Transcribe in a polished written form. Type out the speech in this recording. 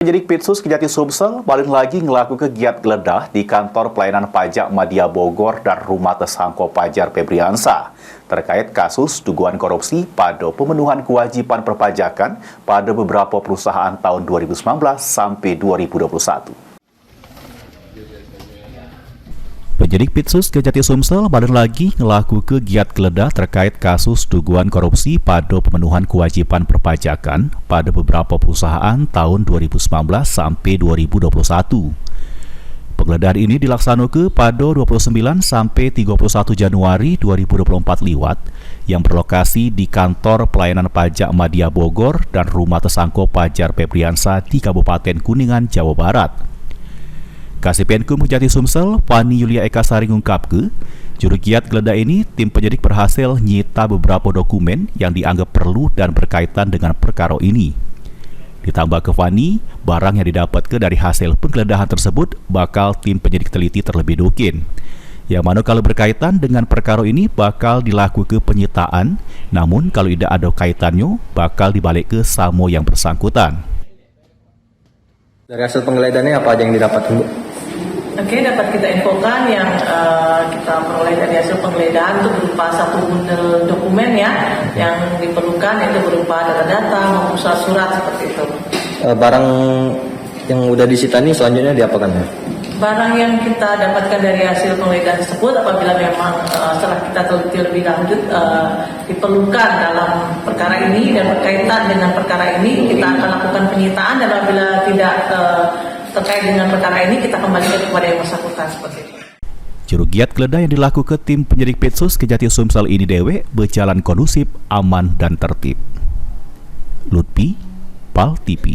Penyidik Pitsus Kejati Sumsel balik lagi ngelaku kegiatan geledah di kantor pelayanan pajak Madya Bogor dan rumah tersangka Pajar Febriansa terkait kasus dugaan korupsi pada pemenuhan kewajiban perpajakan pada beberapa perusahaan tahun 2019 sampai 2021. Penyidik Pitsus Kejati Sumsel balik lagi ngelaku kegiatan geledah terkait kasus dugaan korupsi pada pemenuhan kewajiban perpajakan pada beberapa perusahaan tahun 2019 sampai 2021. Penggeledahan ini dilaksanakan pada 29 sampai 31 Januari 2024 liwat yang berlokasi di kantor pelayanan pajak Madya Bogor dan rumah tersangka Pajar Febriansa di Kabupaten Kuningan, Jawa Barat. Kasipenkum Kejati Sumsel, Fani Yulia Eka Sari ngungkapke, juru giat geledah ini tim penyidik berhasil nyita beberapa dokumen yang dianggap perlu dan berkaitan dengan perkara ini. Ditambah ke Fani, barang yang didapatkan dari hasil penggeledahan tersebut bakal tim penyidik teliti terlebih dahulu. Yang mana kalau berkaitan dengan perkara ini bakal dilakukan penyitaan, namun kalau tidak ada kaitannya bakal dibalik ke samo yang bersangkutan. Dari hasil penggeledahannya apa aja yang didapatkan, Bu? Oke, dapat kita infokan yang kita peroleh dari hasil penggeledahan itu berupa satu bundel dokumen ya, yang diperlukan itu berupa data-data maupun surat seperti itu. Barang yang udah disita ini selanjutnya diapakan, ya? Barang yang kita dapatkan dari hasil penggeledahan tersebut apabila memang setelah kita teliti lebih lanjut diperlukan dalam perkara ini dan berkaitan dengan perkara ini, kita akan lakukan penyitaan dan apabila tidak terkait dengan perkara ini kita kembalikan kepada yang bersangkutan seperti itu. Juru giat geledah yang dilakukan tim penyidik Pitsus Kejati Sumsel ini dewe berjalan kondusif, aman dan tertib. Lutfi, PAL TV.